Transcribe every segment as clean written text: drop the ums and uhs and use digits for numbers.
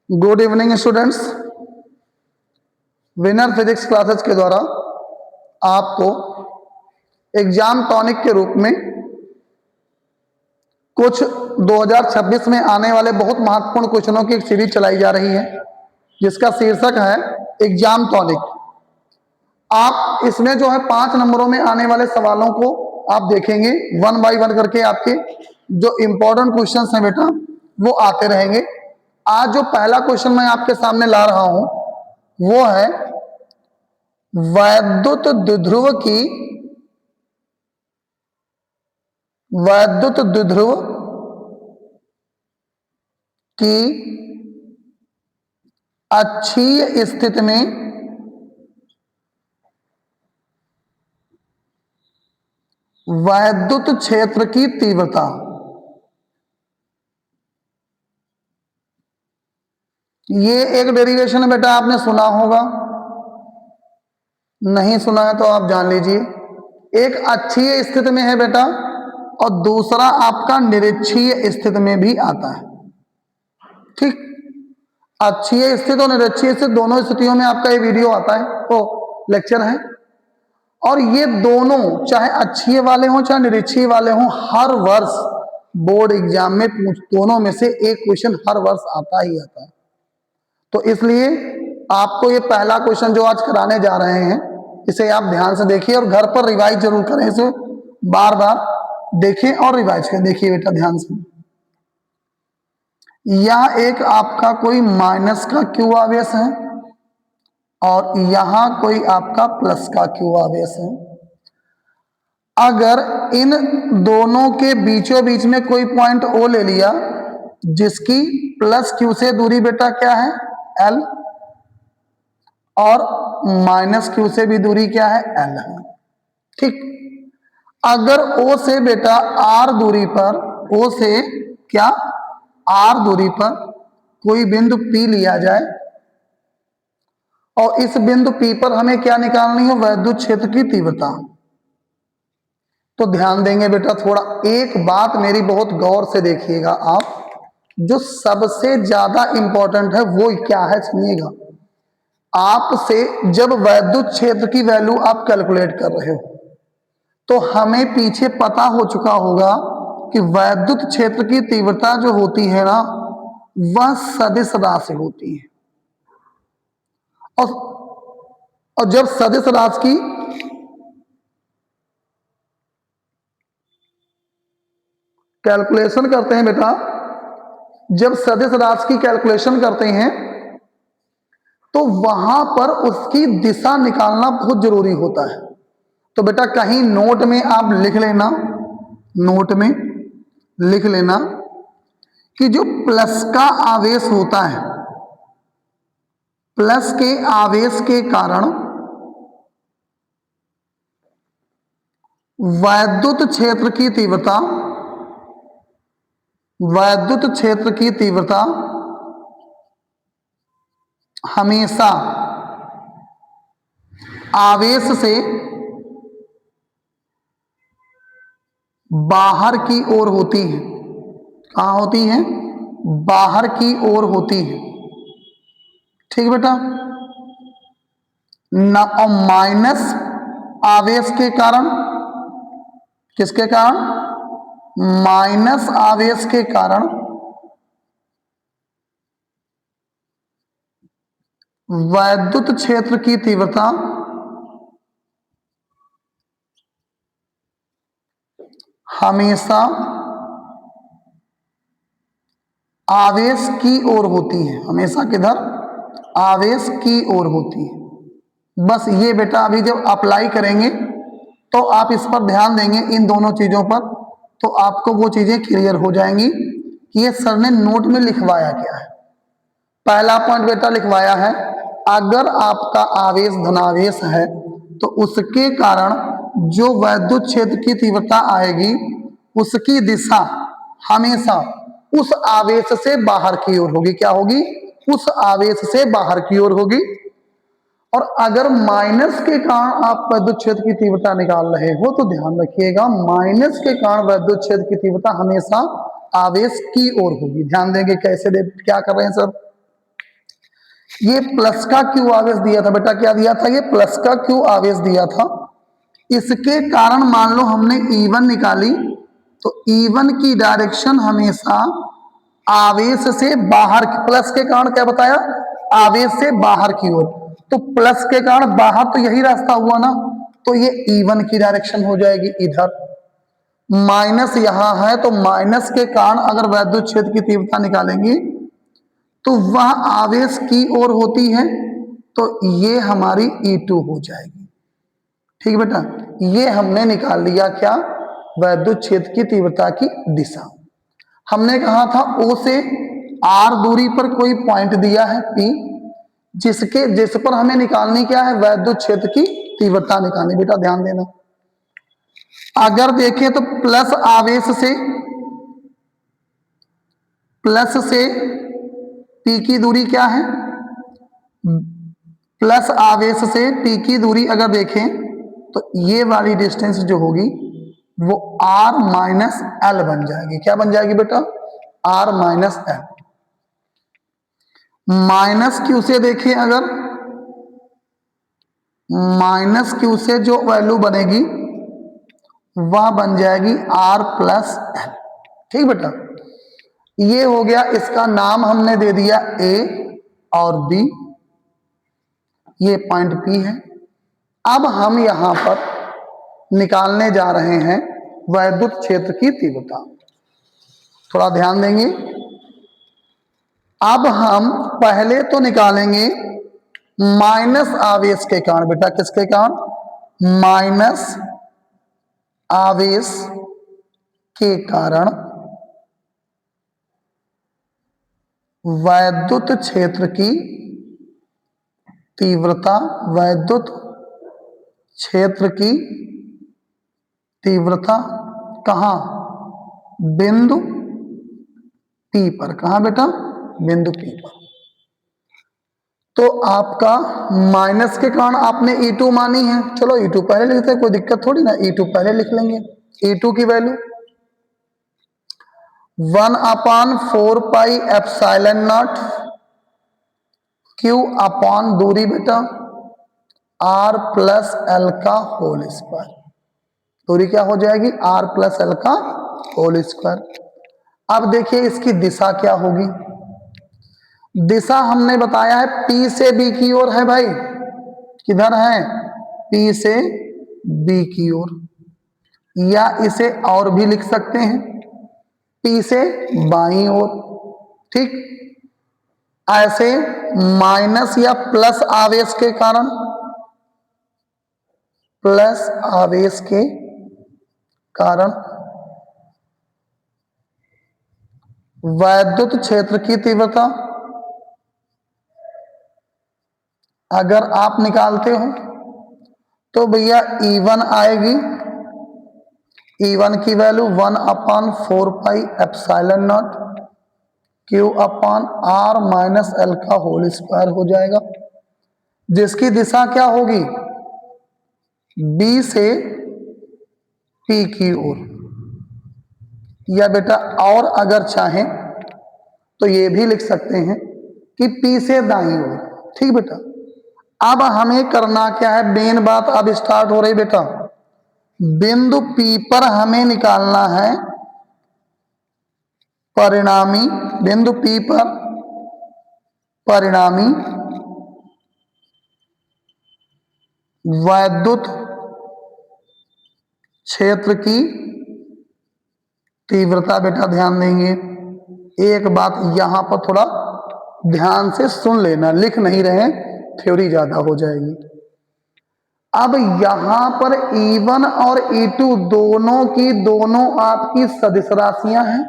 Good evening students. Winner physics classes के द्वारा आपको एग्जाम टॉनिक के रूप में कुछ 2026 में आने वाले बहुत महत्वपूर्ण क्वेश्चनों की एक सीरीज चलाई जा रही है जिसका शीर्षक है एग्जाम टॉनिक। आप इसमें जो है 5 नंबरों में आने वाले सवालों को आप देखेंगे, वन बाय वन करके आपके जो इंपॉर्टेंट क्वेश्चंस हैं बेटा वो आते रहेंगे। आज जो पहला क्वेश्चन मैं आपके सामने ला रहा हूं वो है वैद्युत द्विध्रुव की अक्षीय स्थिति में वैद्युत क्षेत्र की तीव्रता। ये एक डेरिवेशन है बेटा, आपने सुना होगा, नहीं सुना है तो आप जान लीजिए। एक अक्षीय स्थिति में है बेटा और दूसरा आपका निरक्षीय स्थिति में भी आता है। ठीक, अक्षीय स्थिति और निरक्षीय स्थिति दोनों स्थितियों में आपका ये वीडियो आता है, तो लेक्चर है। और ये दोनों चाहे अक्षीय वाले हों चाहे निरक्षीय वाले हों, हर वर्ष बोर्ड एग्जाम में दोनों में से एक क्वेश्चन हर वर्ष आता ही आता है। तो इसलिए आपको ये पहला क्वेश्चन जो आज कराने जा रहे हैं इसे आप ध्यान से देखिए और घर पर रिवाइज जरूर करें, इसे बार बार देखें और रिवाइज करें। देखिए बेटा ध्यान से, यह एक आपका कोई माइनस का क्यू आवेश है और यहां कोई आपका प्लस का क्यू आवेश है। अगर इन दोनों के बीचों बीच में कोई पॉइंट ओ ले लिया जिसकी प्लस क्यू से दूरी बेटा क्या है एल और माइनस क्यू से भी दूरी क्या है एल है। ठीक, अगर ओ से बेटा आर दूरी पर, ओ से क्या आर दूरी पर कोई बिंदु पी लिया जाए और इस बिंदु पी पर हमें क्या निकालनी है, वैद्युत क्षेत्र की तीव्रता। तो ध्यान देंगे बेटा, थोड़ा एक बात मेरी बहुत गौर से देखिएगा आप, जो सबसे ज्यादा इंपॉर्टेंट है वो क्या है सुनिएगा। आपसे जब वैद्युत क्षेत्र की वैल्यू आप कैलकुलेट कर रहे हो तो हमें पीछे पता हो चुका होगा कि वैद्युत क्षेत्र की तीव्रता जो होती है ना वह सदिश राशि होती है। और जब सदिश राशि की कैलकुलेशन करते हैं बेटा, जब सदिश राशि की कैलकुलेशन करते हैं तो वहां पर उसकी दिशा निकालना बहुत जरूरी होता है। तो बेटा कहीं नोट में आप लिख लेना, नोट में लिख लेना कि जो प्लस का आवेश होता है, प्लस के आवेश के कारण वैद्युत क्षेत्र की तीव्रता, वैद्युत क्षेत्र की तीव्रता हमेशा आवेश से बाहर की ओर होती है। कहां होती है, बाहर की ओर होती है। ठीक बेटा ना, और माइनस आवेश के कारण, किसके कारण, माइनस आवेश के कारण वैद्युत क्षेत्र की तीव्रता हमेशा आवेश की ओर होती है। हमेशा किधर, आवेश की ओर होती है। बस ये बेटा अभी जब अप्लाई करेंगे तो आप इस पर ध्यान देंगे, इन दोनों चीजों पर, तो आपको वो चीजें क्लियर हो जाएंगी कि ये सर ने नोट में लिखवाया क्या है। पहला पॉइंट बेटा लिखवाया है, अगर आपका आवेश धनावेश है तो उसके कारण जो वैद्युत क्षेत्र की तीव्रता आएगी उसकी दिशा हमेशा उस आवेश से बाहर की ओर होगी। क्या होगी, उस आवेश से बाहर की ओर होगी। और अगर माइनस के कारण आप वैद्युत क्षेत्र की तीव्रता निकाल रहे हो तो ध्यान रखिएगा माइनस के कारण वैद्युत क्षेत्र की तीव्रता हमेशा आवेश की ओर होगी। ध्यान देंगे कैसे, क्या कर रहे हैं सर, ये प्लस का क्यू आवेश दिया था बेटा, क्या दिया था? ये प्लस का क्यू आवेश दिया था। इसके कारण मान लो हमने E1 निकाली, तो E1 की डायरेक्शन हमेशा आवेश से बाहर, प्लस के कारण क्या बताया? आवेश से बाहर की ओर। तो प्लस के कारण बाहर तो यही रास्ता हुआ ना, तो ये E1 की डायरेक्शन हो जाएगी इधर। माइनस यहां है, तो माइनस के कारण अगर वैद्युत क्षेत्र की तीव्रता निकालेंगे तो वह आवेश की ओर होती है, तो ये हमारी E2 हो जाएगी। ठीक बेटा, ये हमने निकाल लिया क्या? वैद्युत क्षेत्र की तीव्रता की दिशा। हमने कहा था O से R दूरी पर कोई पॉइंट दिया है P, जिस पर हमें निकालनी क्या है? वैद्युत क्षेत्र की तीव्रता निकालनी। बेटा ध्यान देना, अगर देखें तो प्लस से P की दूरी क्या है? प्लस आवेश से P की दूरी अगर देखें तो ये वाली डिस्टेंस जो होगी वो R माइनस एल बन जाएगी। क्या बन जाएगी बेटा? R minus L. Minus Q से देखें, अगर माइनस क्यू से जो वैल्यू बनेगी वह बन जाएगी R प्लस एल। ठीक बेटा, ये हो गया, इसका नाम हमने दे दिया A और B, ये पॉइंट P है। अब हम यहां पर निकालने जा रहे हैं वैद्युत क्षेत्र की तीव्रता। थोड़ा ध्यान देंगे। अब हम पहले तो निकालेंगे माइनस आवेश के कारण। बेटा किसके कारण? माइनस आवेश के कारण वैद्युत क्षेत्र की तीव्रता, वैद्युत क्षेत्र की तीव्रता कहां? बिंदु P पर। कहां बेटा? बिंदु P पर। तो आपका माइनस के कारण आपने E2 मानी है, चलो E2 पहले लिखते हैं, कोई दिक्कत थोड़ी ना, E2 पहले लिख लेंगे। E2 की वैल्यू 1/4πε0 Q अपॉन दूरी बेटा R प्लस एल का होल स्क्वायर। दूरी क्या हो जाएगी? R प्लस एल का होल स्क्वायर। अब देखिए इसकी दिशा क्या होगी। दिशा हमने बताया है P से B की ओर है भाई। किधर है? P से B की ओर, या इसे और भी लिख सकते हैं P से बाईं ओर। ठीक, ऐसे माइनस या प्लस आवेश के कारण, प्लस आवेश के कारण वैद्युत क्षेत्र की तीव्रता अगर आप निकालते हो तो भैया E1 आएगी। E1 की value 1/4πε0 Q upon R minus L का होल स्क्वायर हो जाएगा, जिसकी दिशा क्या होगी? B से P की ओर, या बेटा और अगर चाहें तो ये भी लिख सकते हैं कि P से दाईं ओर। ठीक बेटा, अब हमें करना क्या है? मेन बात अब स्टार्ट हो रही बेटा। बिंदु P पर हमें निकालना है परिणामी, बिंदु P पर परिणामी वैद्युत क्षेत्र की तीव्रता। बेटा ध्यान देंगे, एक बात यहां पर थोड़ा ध्यान से सुन लेना, लिख नहीं रहे, थ्योरी ज्यादा हो जाएगी। अब यहां पर E1 और E2 दोनों की दोनों आपकी सदिश राशियां हैं,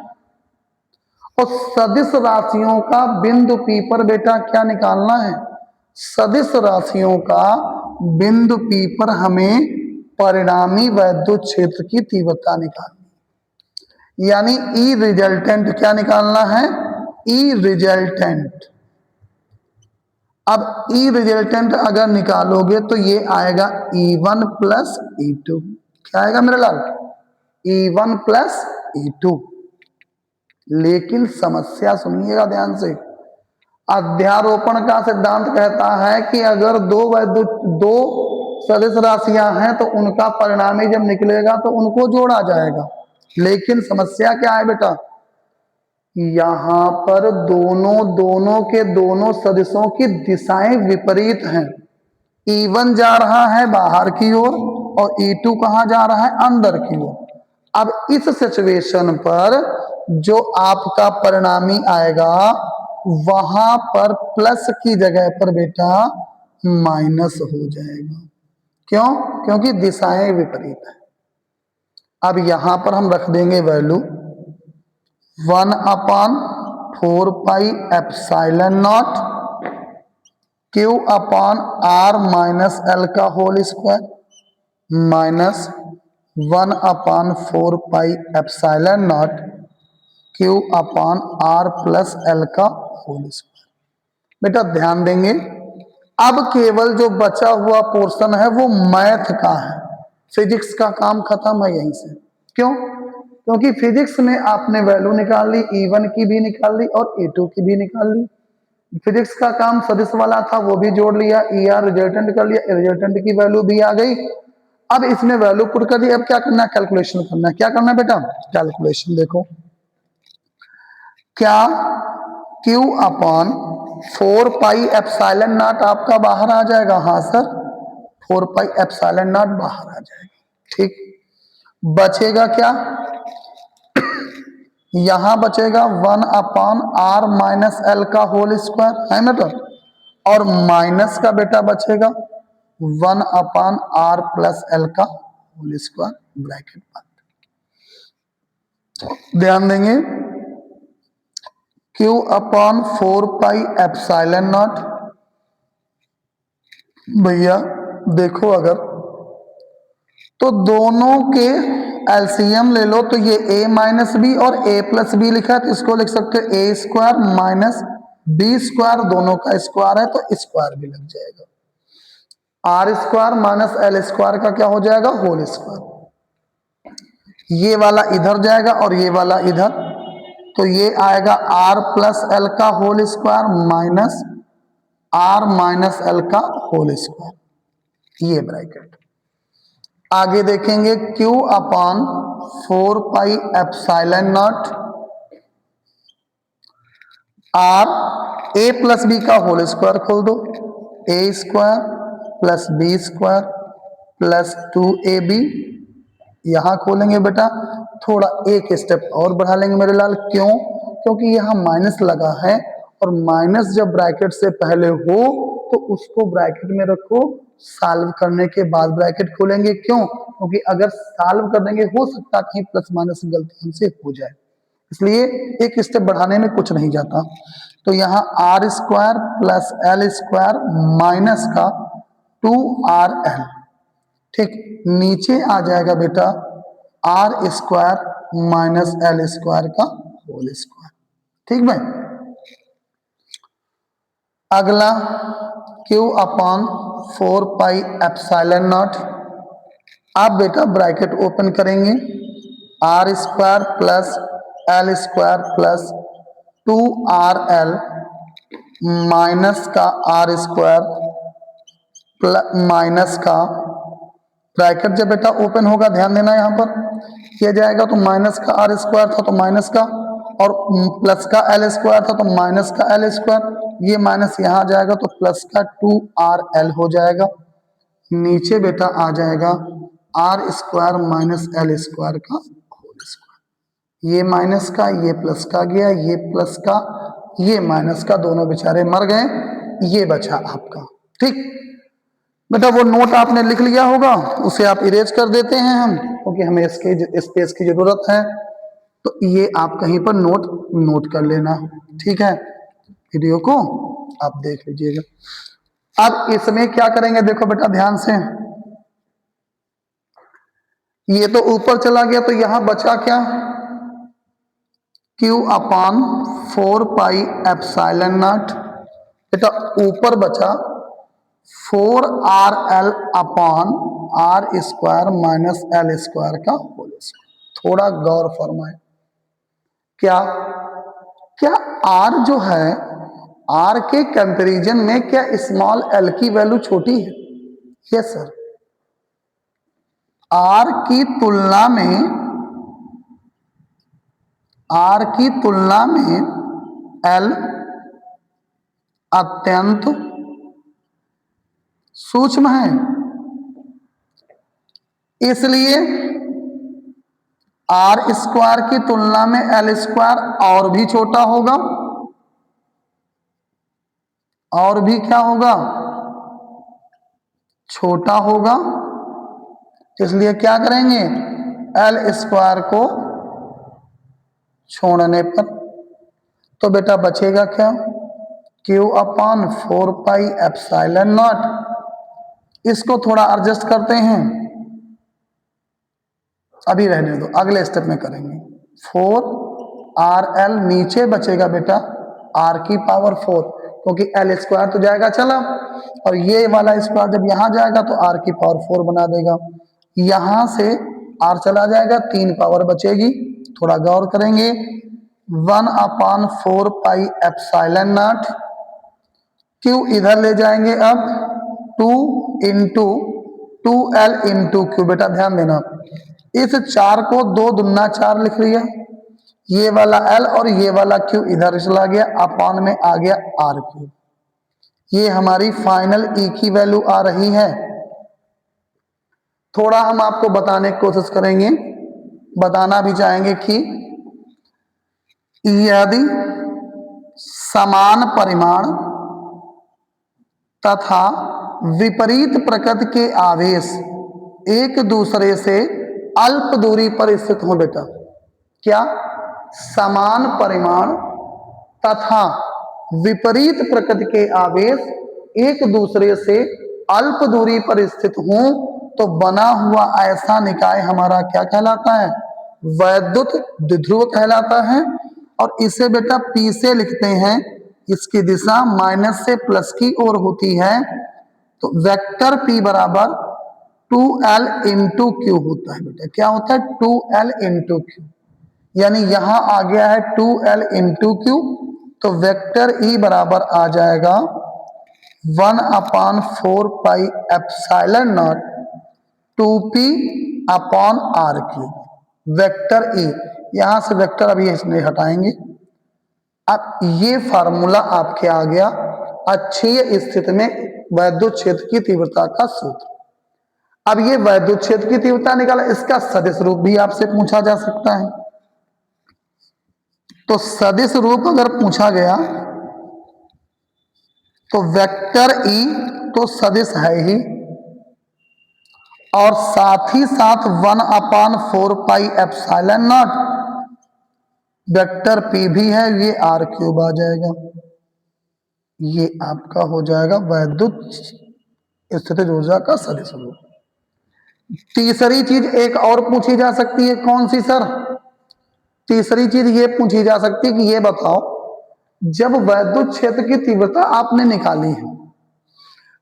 और सदिश राशियों का बिंदु P पर बेटा क्या निकालना है? सदिश राशियों का बिंदु P पर हमें परिणामी वैद्युत क्षेत्र की तीव्रता निकालनी, यानी ई रिजल्टेंट क्या निकालना है? ई रिजल्टेंट। अब ई रिजल्टेंट अगर निकालोगे तो ये आएगा E1 प्लस E2। क्या आएगा मेरे लाल? E1 plus E2। लेकिन समस्या सुनिएगा ध्यान से, अध्यारोपण का सिद्धांत कहता है कि अगर दो सदिश राशियां हैं तो उनका परिणामी जब निकलेगा तो उनको जोड़ा जाएगा। लेकिन समस्या क्या है बेटा, यहां पर दोनों के दोनों सदिशों की दिशाएं विपरीत हैं। E1 जा रहा है बाहर की ओर और E2 कहां जा रहा है, अंदर की ओर। अब इस सिचुएशन पर जो आपका परिणामी आएगा वहां पर प्लस की जगह पर बेटा माइनस हो जाएगा। क्यों? क्योंकि दिशाएं विपरीत है। अब यहां पर हम रख देंगे वैल्यू 1/4πε0 Q/R-L का होल स्क्वायर माइनस 1/4πε0 Q/R+L का होल स्क्वायर। बेटा ध्यान देंगे, अब केवल जो बचा हुआ पोर्शन है वो मैथ का है, फिजिक्स का काम खत्म है यहीं से। क्यों? क्योंकि फिजिक्स में आपने वैल्यू निकाल ली, E1 की भी निकाल ली और E2 की भी निकाल ली। फिजिक्स का काम सदिश वाला था वो भी जोड़ लिया, ER रिजल्टेंट कर लिया, रिजल्टेंट की वैल्यू भी आ गई। अब इसमें वैल्यू पुट कर दी। अब क्या करना है, कैलकुलेशन करना है। क्या करना है बेटा, कैलकुलेशन देखो। क्या Q/4πε0 आपका बाहर आ जाएगा? हाँ सर, 4πε0 बाहर आ जाएगा। ठीक, बचेगा क्या, यहां बचेगा 1/R-L का होल स्क्वायर है बेटा, और माइनस का बेटा बचेगा 1/R+L का होल स्क्वायर ब्रैकेट बंद। ध्यान देंगे, Q/4πε0 भैया देखो अगर तो दोनों के एलसीएम ले लो तो ये a माइनस बी और a प्लस बी लिखा है तो इसको लिख सकते हो a square minus B square, दोनों का स्क्वायर है तो स्क्वायर भी लग जाएगा। R square minus L square का क्या हो जाएगा, होल स्क्वायर। ये वाला इधर जाएगा और ये वाला इधर, तो ये आएगा R+L का होल स्क्वायर माइनस R-L का होल स्क्वायर, ये ब्रैकेट। आगे देखेंगे Q/4πε0 R a plus B का होल स्क्वायर खोल दो, a square plus B square plus 2ab। यहां खोलेंगे बेटा, थोड़ा एक स्टेप और बढ़ा लेंगे मेरे लाल। क्यों? क्योंकि यहां माइनस लगा है और माइनस जब ब्रैकेट से पहले हो तो उसको ब्रैकेट में रखो, सॉल्व करने के बाद ब्रैकेट खोलेंगे। क्यों? क्योंकि अगर सॉल्व कर देंगे हो सकता है कहीं प्लस माइनस गलती हमसे हो जाए, इसलिए एक स्टेप बढ़ाने में कुछ नहीं जाता। तो यहाँ R square plus L square minus का 2RL, ठीक, नीचे आ जाएगा बेटा R square minus L square का होल स्क्वायर। ठीक भाई, अगला Q/4πε0। आप बेटा ब्रैकेट ओपन करेंगे, R square plus L square plus 2RL minus का R स्क्वायर माइनस का ब्रैकेट जब बेटा ओपन होगा, ध्यान देना यहां पर किया जाएगा तो माइनस का R स्क्वायर था तो माइनस का, और प्लस का L स्क्वायर था तो माइनस का L स्क्वायर, ये माइनस यहां आ जाएगा तो प्लस का 2RL हो जाएगा। नीचे बेटा आ जाएगा R square minus L square का होल स्क्वायर। ये माइनस का ये प्लस का गया, ये प्लस का ये माइनस का, दोनों बेचारे मर गए, ये बचा आपका। ठीक बेटा, वो नोट आपने लिख लिया होगा, उसे आप इरेज कर देते हैं हम, क्योंकि हमें इसके स्पेस की जरूरत है, तो ये आप कहीं पर नोट कर लेना। ठीक है, वीडियो को आप देख लीजिएगा। अब इसमें क्या करेंगे, देखो बेटा ध्यान से, ये तो ऊपर चला गया तो यहां बचा क्या, Q/4πε0 बेटा ऊपर बचा 4RL upon R square minus L square का होल स्क्वायर। थोड़ा गौर फरमाए, क्या R जो है आर के कंपैरिजन में क्या स्मॉल एल की वैल्यू छोटी है? Yes sir. आर की तुलना में एल अत्यंत सूक्ष्म है, इसलिए आर स्क्वायर की तुलना में एल स्क्वायर और भी छोटा होगा, और भी क्या होगा? छोटा होगा। इसलिए क्या करेंगे? एल स्क्वायर को छोड़ने पर तो बेटा बचेगा क्या? Q upon 4 pi epsilon not. इसको थोड़ा एडजस्ट करते हैं, अभी रहने दो, अगले स्टेप में करेंगे। 4 RL नीचे बचेगा बेटा आर की पावर 4, क्योंकि एल स्क्वायर तो जाएगा चला, और ये वाला स्क्वायर जब यहां जाएगा तो आर की पावर 4 बना देगा। यहां से आर चला जाएगा, 3 पावर बचेगी। थोड़ा गौर करेंगे, 1/4 पाई एप्सिलॉन नॉट, क्यू इधर ले जाएंगे अब 2 इंटू 2L इंटू क्यू। बेटा ध्यान देना, इस 4 को 2 दूना 4 लिख लिया, ये वाला L और ये वाला Q इधर चला गया, अपॉन में आ गया आर क्यू। ये हमारी फाइनल E की वैल्यू आ रही है। थोड़ा हम आपको बताने की कोशिश करेंगे, बताना भी चाहेंगे कि यदि समान परिमाण तथा विपरीत प्रकृति के आवेश एक दूसरे से अल्प दूरी पर स्थित हो, बेटा क्या? समान परिमाण तथा विपरीत प्रकृति के आवेश एक दूसरे से अल्प दूरी पर स्थित हो तो बना हुआ ऐसा निकाय हमारा क्या कहलाता है? वैद्युत द्विध्रुव कहलाता है। और इसे बेटा P से लिखते हैं, इसकी दिशा माइनस से प्लस की ओर होती है, तो वेक्टर P बराबर 2L इंटू क्यू होता है। बेटा क्या होता है? 2L इंटू क्यू, यानी यहां आ गया है 2L इंटू क्यू, तो वेक्टर E बराबर आ जाएगा 1/4 pi epsilon naught 2P upon R Q. Vector E, यहां से वेक्टर अभी इसमें हटाएंगे। अब ये फार्मूला आपके आ गया अक्षीय स्थिति में वैद्युत क्षेत्र की तीव्रता का सूत्र। अब ये वैद्युत क्षेत्र की तीव्रता निकाला, इसका सदिश रूप भी आपसे पूछा जा सकता है। तो सदिश रूप अगर पूछा गया तो वेक्टर E तो सदिश है ही, और साथ ही साथ 1/4 pi epsilon not vector P भी है, ये आर क्यूब आ जाएगा। ये आपका हो जाएगा वैद्युत स्थितिज ऊर्जा का सदिश रूप। तीसरी चीज एक और पूछी जा सकती है, कौन सी सर? तीसरी चीज ये पूछी जा सकती है कि ये बताओ, जब वैद्युत क्षेत्र की तीव्रता आपने निकाली है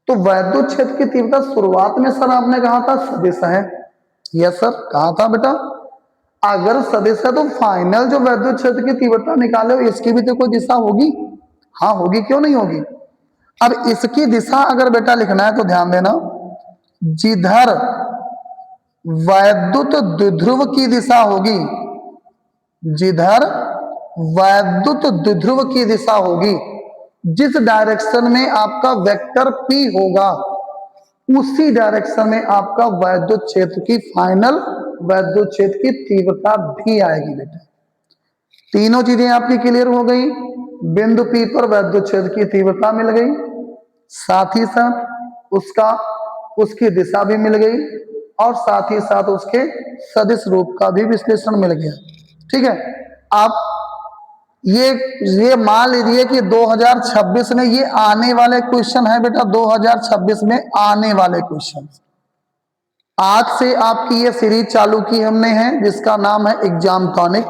तो वैद्युत क्षेत्र की तीव्रता शुरुआत में सर आपने कहा था सदिश है। यस सर, कहा था बेटा। अगर सदिश है तो फाइनल जो वैद्युत क्षेत्र की तीव्रता निकाले हो इसकी भी तो कोई दिशा होगी। हाँ होगी, क्यों नहीं होगी। अब इसकी दिशा अगर बेटा लिखना है तो ध्यान देना, जिधर वैद्युत द्विध्रुव की दिशा होगी, जिधर वैद्युत द्विध्रुव की दिशा होगी, जिस डायरेक्शन में आपका वेक्टर P होगा उसी डायरेक्शन में आपका वैद्युत क्षेत्र की फाइनल वैद्युत क्षेत्र की तीव्रता भी आएगी। बेटा तीनों चीजें आपकी क्लियर हो गई। बिंदु P पर वैद्युत क्षेत्र की तीव्रता मिल गई, साथ ही साथ उसकी दिशा भी मिल गई, और साथ ही साथ उसके सदिश रूप का भी विश्लेषण मिल गया। ठीक है, आप ये मान लीजिए कि 2026 में ये आने वाले क्वेश्चन है बेटा, 2026 में आने वाले क्वेश्चन। आज से आपकी ये सीरीज चालू की हमने है जिसका नाम है एग्जाम टॉनिक।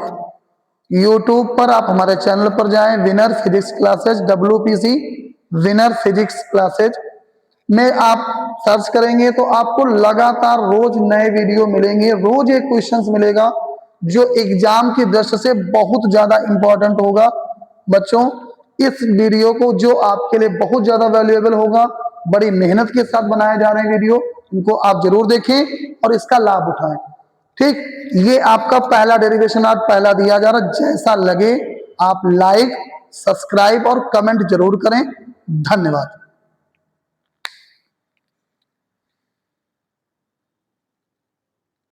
यूट्यूब पर आप हमारे चैनल पर जाएं, winner physics classes, WPC winner physics classes में आप सर्च करेंगे तो आपको लगातार रोज नए वीडियो मिलेंगे, रोज एक क्वेश्चंस मिलेगा जो एग्जाम की दृष्टि से बहुत ज्यादा इंपॉर्टेंट होगा। बच्चों इस वीडियो को जो आपके लिए बहुत ज्यादा वैल्यूएबल होगा, बड़ी मेहनत के साथ बनाए जा रहे हैं वीडियो, इनको आप जरूर देखें और इसका लाभ उठाएं। ठीक, ये आपका पहला डेरिवेशन आज पहला दिया जा रहा, जैसा लगे आप लाइक, सब्सक्राइब और कमेंट जरूर करें। धन्यवाद।